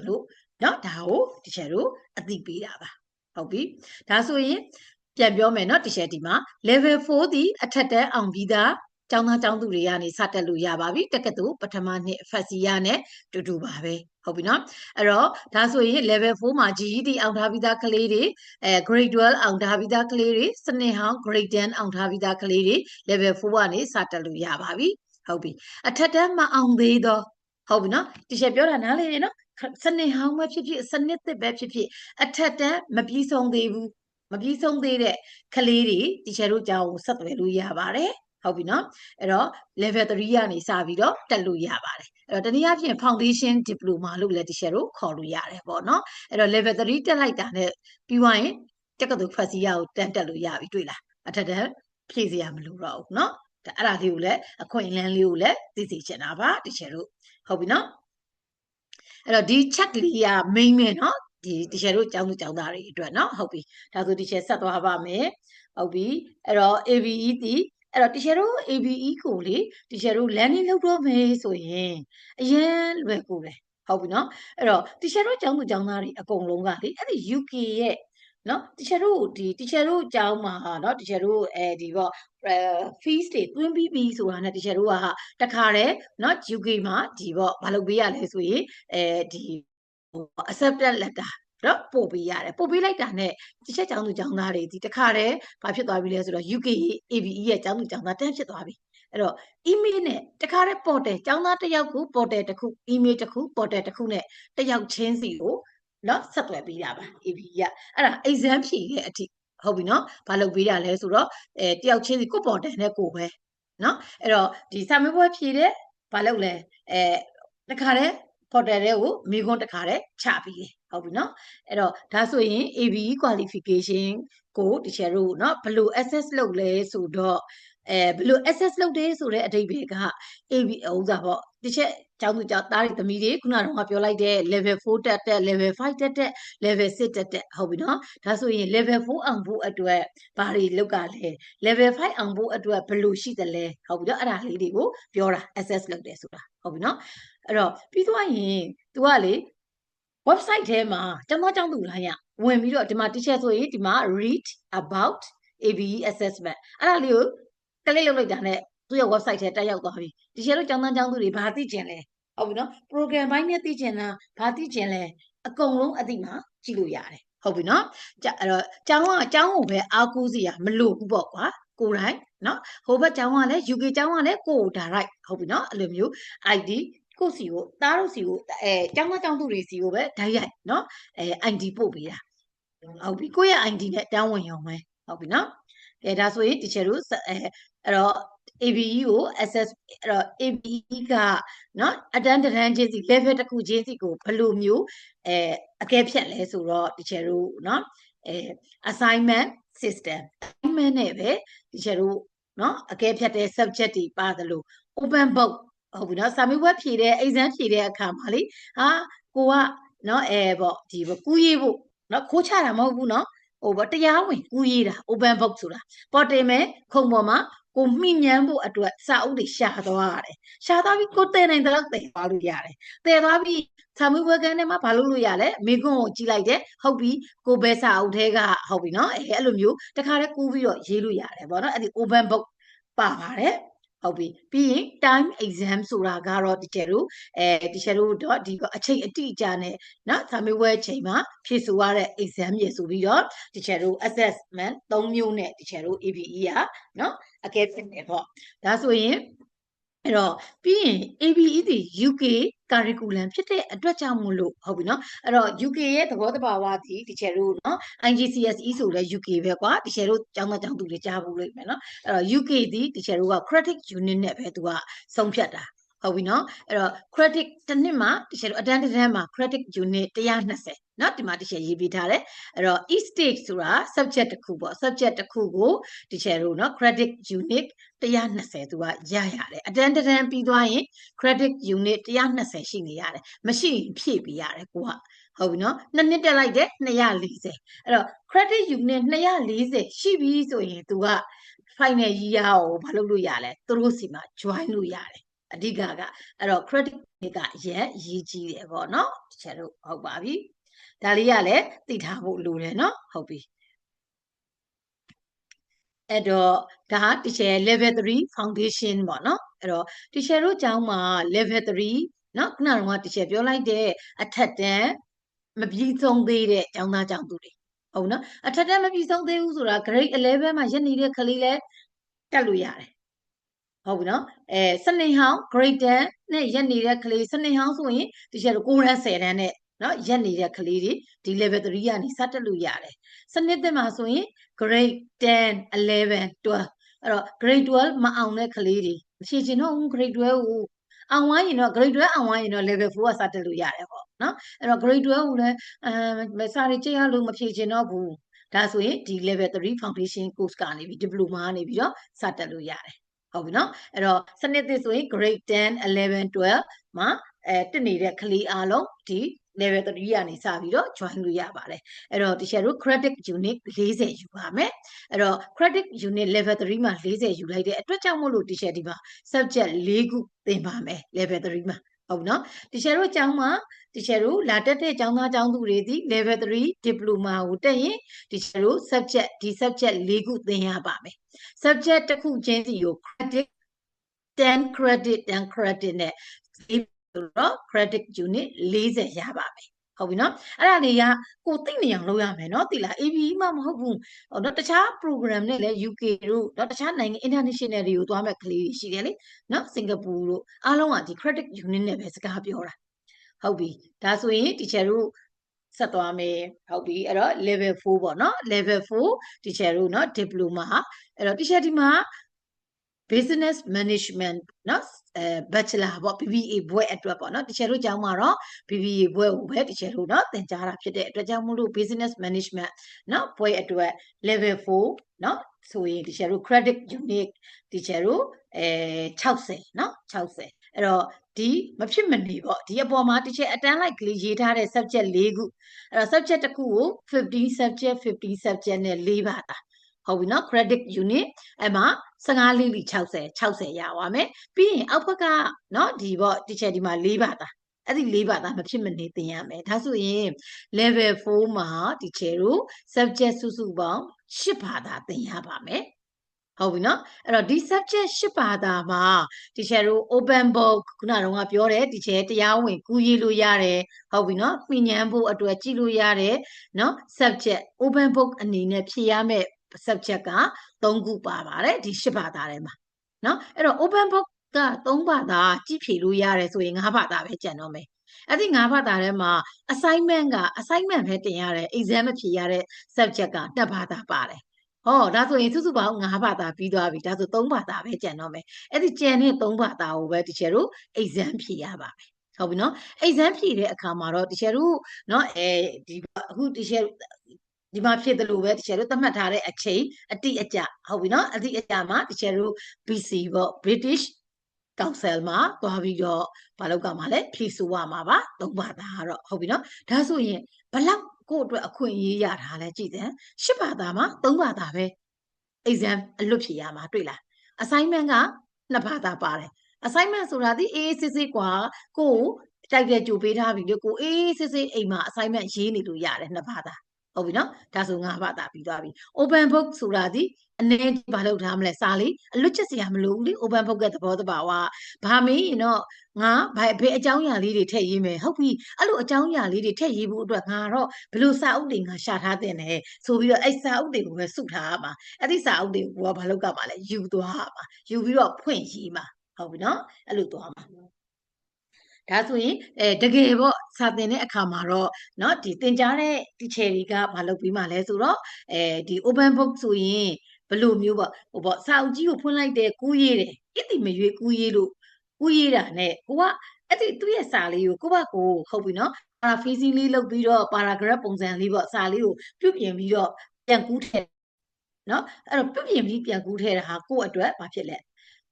လို့နော်ဒါကိုတချေတို့အသိပေးတာပါဟုတ်ပြီဒါဆိုရင်ပြန်ပြောမယ်နော်တချေဒီမှာ level 4ဒီအထက်တန်းအောင်ပြီးသားကျောင်းသားကျောင်းသူတွေကနေစတက်လို့ရပါပြီတက္ကသိုလ်ပထမနှစ်ဖတ်စီရနဲ့တူပါပဲဟုတ်ပြီနော်အဲ့တော့ဒါဆိုရင် level 4မှာ GED အောင်ထားပြီးသားကလေးတွေgrade 12အောင်ထားပြီးသားကလေးတွေစနစ်ဟောင်း grade 10အောင်ထားပြီးသားကလေးတွေ level 4ကနေစတက်လို့ရပါပြီဟုတ်ပြီအထက်တန်းမအောင်သေးတော့ဟုတ်ပြီနော်တချေပြောတာနားလေနော်စနစ်ဟောင်းပဲဖြစ်ဖြစ်စနစ်သစ်ပဲဖြစ်ဖြစ်အထက်တန်းမပြီးဆုံးသေးဘူးမပြီးဆုံးသေးတဲ့ကလေးတွေတီချာတို့ကြောင်းဆက်သွယ်လို့ရပါတယ်ဟုတ်ပြီနော်အဲ့တော့ level 3ကနေစပြီးတော့တက်လို့ရပါတယ်အဲ့တော့တနည်းအားဖြင့် foundation diploma လို့လည်းတီချာတို့ခေါ်လို့ရတယ်ပေါ့နော်အဲ့တော့ level 3တက်လိုက်တာနဲ့ပြီးသွားရင်တက္ကသိုလ်ဖတ်စီရကိုတက်လို့ရပြီတွေ့လားအထက်တန်းဖြည့်စရာမလိုတော့ဘူးနော်အဲ့ဒါလေးကိုလည်းအခွင့်အလမ်းလေးကိုလည်းသိစေချင်တာပါတီချာတို့ဟုတ်ပြီနော်အဲ့တော့ဒီ check လေးက main ပဲเนาะဒီ teacher တို့ကျောင်းသူကျောင်းသားတွေအတွက်เนาะဟုတ်ပြီဒါဆို teacher ဆက်သွားပါမယ်ဟုတ်ပြီအဲ့တော့ ABE ဒီအဲ့တော့ teacher တို့ ABE ကိုလေ teacher တို့ learning လုပ်တော့မယ်ဆိုရင်အရင်လွယ်ကူတယ်ဟုတ်ပြီเนาะအဲ့တော့ teacher တို့ကျောင်းသူကျောင်းသားတွေအကုန်လုံးကလေအဲ့ဒီ UK ရဲ့နော် teacher တို့ဒီ teacher တို့အကြောင်းမှာနော် teacher တို့ဒီပေါ့fees တွေတွင်းပြီးပြီဆိုတာနဲ့ teacher တို့ကတခါတည်းနော် UK မှာဒီပေါ့မလုပ်ပေးရလဲဆိုရင်ဒီ acceptance letter နော်ပို့ပေးရတယ်ပို့ပေးလိုက်တာနဲ့ teacher ကျောင်းသူကျောင်းသားတွေဒီတခါတည်းဘာဖြစ်သွားပြီလဲဆိုတော့ UK ABE ရဲ့ကျောင်းသူကျောင်းသားတန်းဖြစ်သွားပြီအဲ့တော့ email နဲ့တခါတည်း portal ကျောင်းသားတစ်ယောက်ကို portal တစ်ခု email တစ်ခု portal တစ်ခုနဲ့တစ်ယောက်ချင်းစီကိုနော်ဆက်သွယ်ပေးတာပါ ABE ကအဲ့ဒါ exam ဖြေတဲ့အထိဟုတ်ပြီနော်ဘာလုပ်ပေးရလဲဆိုတော့တယောက်ချင်းစီကိုပေါ်တယ်နဲ့ကိုပဲနော်အဲ့တော့ဒီစာမေးပွဲဖြေတဲ့ဘာလုပ်လဲတခါတည်းပေါ်တယ်တဲ့ကိုမိခွန်းတခါတည်းချပြီးတယ်ဟုတ်ပြီနော်အဲ့တော့ဒါဆိုရင် ABE qualification ကိုတချို့တို့နော်ဘယ်လို access လုပ်လဲဆိုတော့ဘယ်လို access လုပ်တယ်ဆိုတဲ့အဓိပ္ပာယ်က AB ဥစားပေါ့တချို့ကျောင်းသူကျောင်းသားတွေသမီးတွေခုနကတော့ပြောလိုက်တဲ့ level 4တက် level 5တက် level 6တက်ဟုတ်ပြီနော်ဒါဆိုရင် level 4အောင်ဖို့အတွက်ဘာတွေလောက်ကလဲ level 5အောင်ဖို့အတွက်ဘယ်လိုရှိသလဲဟုတ်ပြီနော်အဲ့ဒါလေးတွေကိုပြောတာ access လုပ်တယ်ဆိုတာဟုတ်ပြီနော်အဲ့တော့ပြီးသွားရင် तू ကလေ website ထဲမှာကျောင်းသားကျောင်းသူလိုင်းရဝင်ပြီးတော့ဒီမှာ teacher ဆိုရင်ဒီမှာ read about ABE assessment အဲ့ဒါလေးကို click လုပ်လိုက်တာနဲ့သူ့ရဲ့ website ထဲတက်ရောက်သွားပြီတချို့တို့ကျောင်းသားကျောင်းသူတွေဘာသိကျင်လဲဟုတ်ပြီနော် program ဘိုင်းနဲ့သိကျင်လားဘာသိကျင်လဲအကုန်လုံးအသိမှာကြည့်လို့ရတယ်ဟုတ်ပြီနော်အဲ့တော့ကျောင်းကိုပဲအားကိုးစရာမလိုဘူးပေါ့ကွာကိုယ်တိုင်နော်ဟိုဘက်ကျောင်းကလည်း UK ကျောင်းကလည်းကိုယ် direct ဟုတ်ပြီနော်အဲ့လိုမျိုး ID ကိုစီကိုသားတို့စီကိုကျောင်းသားကျောင်းသူတွေစီကိုပဲဓာတ်ရိုက်နော်ID ပို့ပေးတာဟုတ်ပြီကိုယ့်ရဲ့ ID နဲ့တန်းဝင်ရုံပဲဟုတ်ပြီနော်ဒါဆိုရင် teacher တို့အဲ့တော့ ABE ကို access အဲ့တော့ ABE ကနော်အတန်းတန်းချင်းစီ level တစ်ခုချင်းစီကိုဘယ်လိုမျိုးအကဲဖြတ်လဲဆိုတော့ teacher တို့နော်assignment system assignment နဲ့ပဲ teacher တို့နော်အကဲဖြတ်တဲ့ subject တွေပါသလို open book ဟုတ်ပြီနော်စာမေးပွဲဖြေတဲ့ exam ဖြေတဲ့အခါမှာလေဟာကိုကနော်ပေါ့ဒီကူးရေးဖို့နော်ခိုးချတာမဟုတ်ဘူးနော်ဟိုပေါ့တရားဝင်ကူးရေးတာ open book ဆိုတာပေါ်တင်မယ်ခုံပေါ်မှာကိုမှီညမ်းဖို့အတွက်စာအုပ်တွေရှာသွားရတယ်ရှာသွားပြီးကိုတည်နိုင်တဲ့လောက်တည်သွားလို့ရတယ်တည်သွားပြီးစာမေးပွဲကန်းထဲမှာဘာလုပ်လို့ရလဲမိကွန်းကိုကြည့်လိုက်တယ်ဟုတ်ပြီကိုဘဲစာအုပ်ထဲကဟုတ်ပြီနော်အဲ့လိုမျိုးတခါတည်းကူးပြီးတော့ရေးလို့ရတယ်ပေါ့နော်အဲ့ဒီ open book ပါပါတယ်ဟုတ်ပြီပြီးရင် time exam ဆိုတာကတော့တကယ်လို့တကယ်လို့တော့ဒီအချိန်အတိအကျနဲ့နော်စာမေးပွဲအချိန်မှာဖြေဆိုရတဲ့ exam ရေဆိုပြီးတော့တကယ်လို့ assessment 3မျိုးနဲ့တကယ်လို့ ABE ကနော်အကဲဖြတ်တယ်ပေါ့ဒါဆိုရင်အဲ့တော့ပြီးရင် ABE ဒီ UK curriculum ဖြစ်တဲ့အတွက်ကြောင့်မို့လို့ဟုတ်ပြီနော်အဲ့တော့ UK ရဲ့သဘောတဘာဝဒီတကယ်လို့နော် IGCSE ဆိုလဲ UK ပဲကွာတကယ်လို့ကျောင်းသားကျောင်းသူတွေကြားဘူးလိမ့်မယ်နော်အဲ့တော့ UK ဒီတကယ်လို့က credit unit နဲ့ပဲသူကဆုံးဖြတ်တာဟုတ်ပြီနော်အဲ့တော့ credit တစ်နှစ်မှာတကယ်လို့အတန်းတစ်တန်းမှာ credit unit 120နော်ဒီမှာတကယ်ရေးပေးထားတယ်အဲ့တော့ each stage ဆိုတာ subject တစ်ခုပေါ့ subject တစ်ခုကိုတကယ်လို့နော် credit unit 120သူကရရတယ်အတန်းတစ်တန်းပြီးသွားရင် credit unit 120ရှိနေရတယ်မရှိရင်ဖြည့်ပေးရတယ်ကိုကဟုတ်ပြီနော်နှစ်နှစ်တက်လိုက်တယ်240အဲ့တော့ credit unit 240ရှိပြီဆိုရင်သူက final year ကိုမလုပ်လို့ရလဲသူတို့စီမှာ join လို့ရတယ် အဓိကအဲ့တော့ credit ကရဲ့ရေးကြီးတယ်ပေါ့နော်တချို့ဟုတ်ပါပြီဒါလေးကလည်းသိထားဖို့လိုတယ်နော်ဟုတ်ပြီအဲ့တော့ဒါဟာ teacher level 3 foundation ပေါ့နော်အဲ့တော့ teacher တို့ကျောင်းမှာ level 3နော်ခုနက teacher ပြောလိုက်တဲ့အထက်တန်းမပြီးဆုံးသေးတဲ့ကျောင်းသားကျောင်းသူတွေဟုတ်နော်အထက်တန်းမပြီးဆုံးသေးဘူးဆိုတာ grade 11မှာရက်နေတဲ့ကလေးလည်းတက်လို့ရတယ်ဟုတ်ပြီနော်စနေဟောင်း grade 10နဲ့ရက်နေတဲ့ကလေးစနေဟောင်းဆိုရင်တချို့9တန်း10တန်းနဲ့နော်ရက်နေတဲ့ကလေးတွေဒီ level 3ကနေစတက်လို့ရတယ်စနစ်သစ်မှာဆိုရင် grade 10 11 12အဲ့တော့ grade 12မအောင်တဲ့ကလေးတွေမဖြေချင်တော့ဘူး grade 12ကိုအောင်ဝိုင်းရင်တော့ grade 12အောင်ဝိုင်းရင်တော့ level 4ကစတက်လို့ရတယ်ပေါ့နော်အဲ့တော့ grade 12ကိုလည်းစာတွေကြည့်ရလို့မဖြေချင်တော့ဘူးဒါဆိုရင်ဒီ level 3 foundation course ကနေပြီး diploma ကနေပြီးတော့စတက်လို့ရတယ်ဟုတ်ပြီနော်အဲ့တော့စနစ်သစ်ဆိုရင် grade 10 11 12မှာတက်နေတဲ့ကလေးအားလုံးဒီ level 3ကနေစပြီးတော့ join လို့ရပါတယ်အဲ့တော့တချို့တို့ credit unit 40ယူပါမယ်အဲ့တော့ credit unit level 3မှာ40ယူလိုက်တဲ့အတွက်ကြောင့်မို့လို့တချို့ဒီမှာ subject 4ခုသင်ပါမယ် level 3မှာဟုတ်နော်တချို့တို့ကျောင်းမှာတချို့တို့လာတက်တဲ့ကျောင်းသားကျောင်းသူတွေဒီ level 3 diploma ကိုတက်ရင်တချို့တို့ subject ဒီ subject 4ခုသင်ရပါမယ် subject တစ်ခုချင်းစီကို credit 10 credit 10 credit နဲ့တော့ credit unit 40ရပါမယ်ဟုတ်ပြီနော်အဲ့ဒါတွေကကိုသိနေအောင်လုပ်ရမယ်နော်သိလား AB မှမဟုတ်ဘူးဟိုတော့တခြား program နဲ့လည်း UK တို့တော့တခြားနိုင်ငံ international တွေကိုသွားမဲ့ကလေးတွေရှိတယ်လေနော်စင်ကာပူတို့အားလုံးကဒီ credit unit နဲ့ပဲစကားပြောတာဟုတ်ပြီဒါဆိုရင် teacher တို့ဆက်သွားမယ်ဟုတ်ပြီအဲ့တော့ level 4ပေါ့နော် level 4 teacher တို့เนาะ diploma အဲ့တော့ teacher ဒီမှာ business management เนาะbachelor ပေါ့ BBA ဘွဲ့အတွက်ပေါ့เนาะ teacher တို့ကျောင်းမှာတော့ BBA ဘွဲ့ကိုပဲ teacher တို့เนาะသင်ကြားတာဖြစ်တဲ့အတွက်ကြောင့်မို့လို့ business management เนาะဘွဲ့အတွက် level 4เนาะဆိုရင် teacher တို့ credit unit teacher တို့60เนาะ60အဲ့တော့ဒီမဖြစ်မနေပေါ့ဒီအပေါ်မှာ teacher အတန်းလိုက်ကလေးရေးထားတဲ့ subject 4ခုအဲ့တော့ subject တစ်ခုကို15 subject 15 subject နဲ့4ပါတာဟုတ်ပြီနော် credit unit အဲ့မှာ15လေးလီ60ရပါမယ်ပြီးရင်အောက်ဘက်ကနော်ဒီပေါ့ teacher ဒီမှာ4ပါတာအဲ့ဒီ4ပါတာမဖြစ်မနေသင်ရမယ်ဒါဆိုရင် level 4မှာ teacher တို့ subject စုစုပေါင်း8ပါတာသင်ရပါမယ်ဟုတ်ပြီနော်အဲ့တော့ဒီ subject 8ပါတာမှာ teacher တို့ open book ခုနကတော့ပြောတယ် teacher တရားဝင်ကူးရေးလို့ရတယ်ဟုတ်ပြီနော်ပြင်ញမ်းဖို့အတွက်ကြည့်လို့ရတယ်နော် subject open book အနေနဲ့ဖြေရမယ့် subject က3ခုပါပါတယ်ဒီ8ဘာသာထဲမှာเนาะအဲ့တော့ open book က3ဘာသာကြည့်ဖြေလို့ရတယ်ဆိုရင်5ဘာသာပဲကျန်တော့မယ်အဲ့ဒီ5ဘာသာထဲမှာ assignment ပဲတင်ရတယ် exam မဖြေရတဲ့ subject က2ဘာသာပါတယ်ဟောဒါဆိုရင်စုစုပေါင်း5ဘာသာပြီးသွားပြီဒါဆို3ဘာသာပဲကျန်တော့မယ်အဲ့ဒီကျန်တဲ့3ဘာသာကိုပဲ teacher တို့ exam ဖြေရပါမယ်ဟုတ်ပြီနော် exam ဖြေတဲ့အခါမှာတော့ teacher တို့เนาะဒီအခု teacher ဒီမှာဖြစ်တယ်လို့ပဲ teacher တို့သတ်မှတ်ထားတဲ့အချိန်အတိအကျဟုတ်ပြီနော်အတိအကျမှာ teacher တို့ BC ပေါ့ British Council မှာသွားပြီးတော့ဘာလုပ်ကမှာလဲဖြေဆိုရမှာပါ3ဘာသာကတော့ဟုတ်ပြီနော်ဒါဆိုရင်ဘလောက်ကိုအတွက်အခွင့်အရေးရတာလဲကြည့်တယ်10ဘာသာမှာ3ဘာသာပဲ exam အလွတ်ဖြေရမှာတွေ့လား assignment က2ဘာသာပါတယ် assignment ဆိုတာဒီအေးစစ်စစ်กว่าကိုတိုက်တဲ့ကြိုပေးထားပြီလေကိုအေးစစ်စစ်အိမ်မှာ assignment ရေးနေလို့ရတယ်2ဘာသာဟုတ်ပြီနော်ဒါဆို5ဘာသာပြီးသွားပြီ open book ဆိုတာဒီအနေဘာလုပ်ထားမလဲစာလေးအလွတ်ချက်စရာမလိုဘူးလေ open book ရဲ့သဘောတဘာဝဘာမင်းရင်တော့ငါဘယ်အကြောင်းအရာလေးတွေထည့်ရေးမယ်ဟုတ်ပြီအဲ့လိုအကြောင်းအရာလေးတွေထည့်ရေးဖို့အတွက်ငါတော့ဘယ်လိုစာအုပ်တွေငါရှာထားတင်တယ်ဆိုပြီးတော့အဲ့စာအုပ်တွေကိုပဲစုထားရမှာအဲ့ဒီစာအုပ်တွေကိုကဘာလုပ်ကမှာလဲယူသွားရမှာယူပြီးတော့ဖွင့်ရေးမှာဟုတ်ပြီနော်အဲ့လိုသွားမှာဒါဆိုရင်တကယ်ပေါ့စာသင်တဲ့အခါမှာတော့เนาะဒီသင်ကြားတဲ့ teacher တွေကမလုပ်ပြီးမှလဲဆိုတော့ဒီ open book ဆိုရင်ဘယ်လိုမျိုးပေါ့ဟိုပေါ့စာအုပ်ကြီးကိုဖွင့်လိုက်တယ်ကူးရေးတယ်ဣတိမရွေးကူးရေးလို့ကူးရေးတာ ਨੇ ကိုကအဲ့ဒီသူ့ရဲ့စာလေးကိုကိုဟုတ်ပြီเนาะ paraphrasing လေးလုပ်ပြီးတော့ paragraph ပုံစံလေးပေါ့စာလေးကိုပြုပြင်ပြီးတော့ပြန်ကူးထည့်เนาะအဲ့တော့ပြုပြင်ပြီးပြန်ကူးထည့်တာဟာကိုယ့်အတွက်ဘာဖြစ်လဲ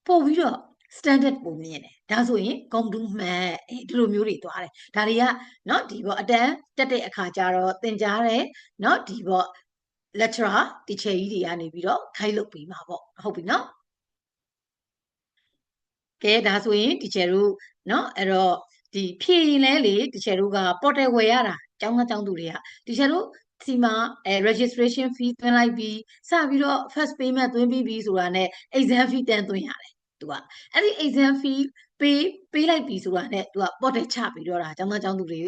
ပို့ပြီးတော့standard ပုံမြင်တယ်ဒါဆိုရင်ဂုံတူးမှန်ဒီလိုမျိုးတွေသွားတယ်ဒါတွေကเนาะဒီပေါ့အတန်းတက်တဲ့အခါကျတော့သင်ကြားတယ်เนาะဒီပေါ့ lecturer teacher ကြီးတွေကနေပြီးတော့ guide လုပ်ပေးမှာပေါ့ဟုတ်ပြီเนาะ ကဲဒါဆိုရင်ဒီချယ်တို့เนาะအဲ့တော့ဒီဖြည့်ရင်လဲလေဒီချယ်တို့က portal ဝယ်ရတာကျောင်းသားကျောင်းသူတွေကဒီချယ်တို့ဒီမှာregistration fee သွင်းလိုက်ပြီးစပြီးတော့ first payment သွင်းပြီးပြီဆိုတာနဲ့ exam fee တန်းသွင်းရတယ်သူကအဲ့ဒီ exam fee ပေးလိုက်ပြီဆိုတာနဲ့သူက portal ချပြီးတော့တာကျောင်းသားကျောင်းသူတွေ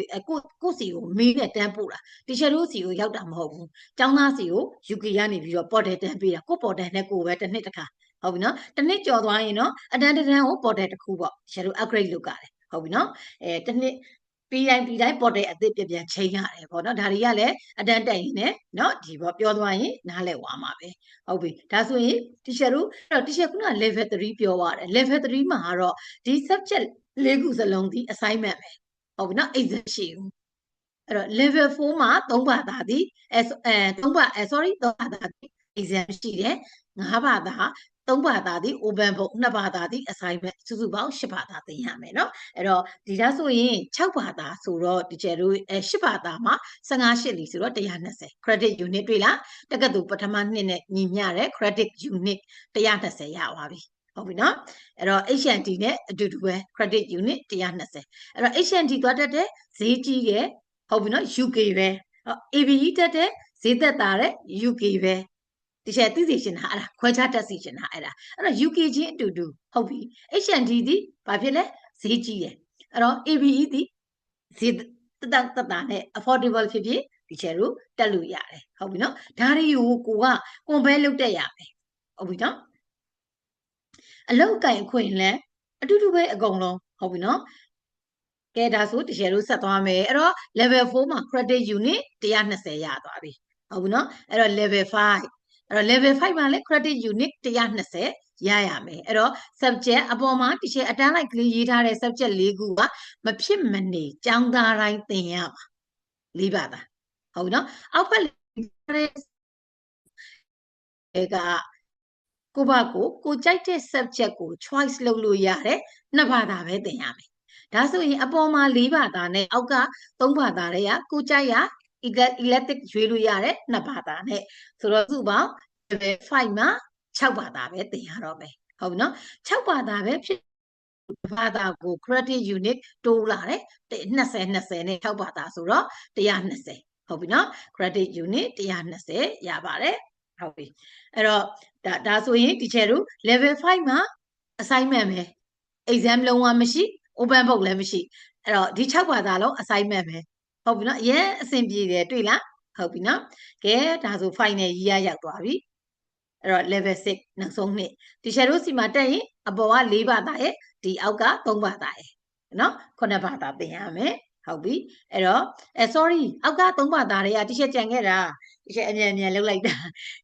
ကိုစီကိုမေးနဲ့တန်းပို့တာဒီချယ်တို့စီကိုရောက်တာမဟုတ်ဘူးကျောင်းသားစီကို UK ကနေပြီးတော့ portal တန်းပေးတာကို portal နဲ့ကိုပဲတစ်နှစ်တစ်ခါဟုတ်ပြီနော်တစ်နှစ်ကျော်သွားရင်နော်အတန်းတစ်တန်းကို portal တစ်ခုပေါ့ကျတို့ upgrade လုပ်ရတယ်ဟုတ်ပြီနော်တစ်နှစ်ပြီးတိုင်း portal အသစ်ပြန်ချိန်ရတယ်ပေါ့နော်ဒါတွေကလည်းအတန်းတက်ရင်လည်းနော်ဒီပေါ့ပြောသွားရင်နားလည်သွားမှာပဲဟုတ်ပြီဒါဆိုရင် teacher တို့အဲ့တော့ teacher က level 3ပြောရတယ် level 3မှာကတော့ဒီ subject ၄ခုစလုံးဒီ assignment ပဲဟုတ်ပြီနော် exam ရှိဘူးအဲ့တော့ level 4မှာ3ဘာသာဒီ3ဘာသာဒီ exam ရှိတယ်5ဘာသာ3ဘာသာဒီ open book 2ဘာသာဒီ assignment စုစုပေါင်း8ဘာသာသင်ရမယ်เนาะအဲ့တော့ဒီဒါဆိုရင်6ဘာသာဆိုတော့ဒီကျတို့8ဘာသာမှာ15ရှစ်လီဆိုတော့120 credit unit တွေ့လားတက္ကသိုလ်ပထမနှစ်နဲ့ညီမျှတဲ့ credit unit 120ရပါပြီဟုတ်ပြီเนาะအဲ့တော့ HND နဲ့အတူတူပဲ credit unit 120အဲ့တော့ HND သွားတတ်တဲ့ဈေးကြီးရဲ့ဟုတ်ပြီเนาะ UK ပဲ ABE တက်တဲ့ဈေးသက်သာတဲ့ UK ပဲဒီချက်သိသိချင်တာအဲ့ဒါခွဲခြားတက်စီချင်တာအဲ့တော့ UK ချင်းအတူတူဟုတ်ပြီ HND ဒီဘာဖြစ်လဲဈေးကြီးတယ်အဲ့တော့ ABE ဒီဈေးသက်သာနဲ့ affordable ဖြစ်ဖြစ်ဒီချက်တို့တက်လို့ရတယ်ဟုတ်ပြီနော်ဒါတွေကိုကိုက compare လုပ်တက်ရမယ်ဟုတ်ပြီနော်အလောက်ကင်ခွင့်လဲအတူတူပဲအကုန်လုံးဟုတ်ပြီနော်ကဲဒါဆိုတကယ်လို့ဆက်သွားမယ်အဲ့တော့ level 4မှာ credit unit 120ရသွားပြီဟုတ်ပြီနော်အဲ့တော့ level 5အဲ့တော့ level 5မှာလည်း credit unit 120ရရမယ်အဲ့တော့ subject အပေါ်မှာတကယ်အတန်းလိုက်ကလေးရေးထားတဲ့ subject ၄ခုကမဖြစ်မနေကျောင်းသားတိုင်းသင်ရမှာ၄ဘာသာဟုတ်ပြီနော်အောက်ဖက်ကကိုကြိုက်တဲ့ subject ကို choice လုပ်လို့ရတယ်2ဘာသာပဲသင်ရမယ်ဒါဆိုရင်အပေါ်မှာ4ဘာသာနဲ့အောက်က3ဘာသာတွေကကိုကြိုက်ရ elective ရွေးလို့ရတယ်2ဘာသာနဲ့ဆိုတော့စုပေါင်း level 5မှာ6ဘာသာပဲသင်ရတော့မယ်ဟုတ်ပြီနော်6ဘာသာပဲဖြစ်ဘာသာကို credit unit တိုးလာတယ်20နဲ့6ဘာသာဆိုတော့120ဟုတ်ပြီနော် credit unit 120ရပါတယ်ဟုတ်ပြီအဲ့တော့ဒါဆိုရင်ဒီချက်တို့ level 5မှာ assignment ပဲ exam လုံးဝမရှိ open book လည်းမရှိအဲ့တော့ဒီ6ဘာသာလုံး assignment ပဲဟုတ်ပြီနော်အရင်အဆင်ပြေတယ်တွေ့လားဟုတ်ပြီနော်ကဲဒါဆို final year ရောက်သွားပြီအဲ့တော့ level 6နောက်ဆုံးနှစ်ဒီချက်တို့စီမှာတက်ရင်အပေါ်က4ဘာသာရဲ့ဒီအောက်က3ဘာသာရဲ့နော်9ဘာသာသင်ရမယ်ဟုတ်ပြီအဲ့တော့sorry အောက်က3ဘာသာတွေကတချက်ကြံခဲ့တာတချက်အမြန်လောက်လိုက်တာ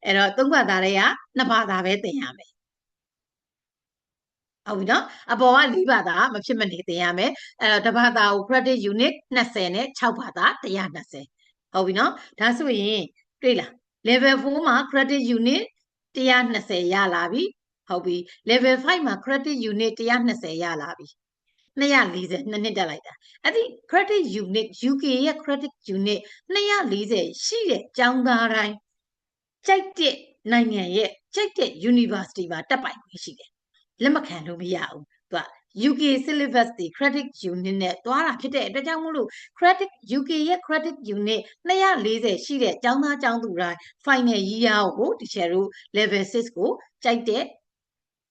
အဲ့တော့3ဘာသာတွေက2ဘာသာပဲသင်ရမယ်ဟုတ်ပြီနော်အပေါ်က4ဘာသာမဖြစ်မနေသင်ရမယ်အဲ့တော့တစ်ဘာသာကို credit unit 20နဲ့6ဘာသာ120ဟုတ်ပြီနော်ဒါဆိုရင်တွေ့လား level 4မှာ credit unit 120ရလာပြီဟုတ်ပြီ level 5မှာ credit unit 120ရလာပြီ240နှစ်တက်လိုက်တာအဲ့ဒီ credit unit UK ရဲ့ credit unit 240ရှိတဲ့ကျောင်းသားတိုင်းကြိုက်တဲ့နိုင်ငံရဲ့ကြိုက်တဲ့ university မှာတက်ပိုင်ခွင့်ရှိတယ်လက်မခံလို့မရဘူးသူက UK syllabus တွေ credit unit နဲ့သွားတာဖြစ်တဲ့အတွက်ကြောင့်မို့လို့ credit UK ရဲ့ credit unit 240ရှိတဲ့ကျောင်းသားကျောင်းသူတိုင်း final year ကိုဒီချယ်တို့ level 6ကိုကြိုက်တဲ့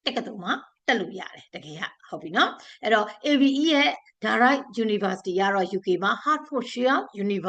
တက္ကသိုလ်မှာတက်လို့ရတယ်တကယ်ဟုတ်ပြီနော်အဲ့တော့ ABE ရဲ့ direct university ကတော့ UK မှာ Hertfordshire University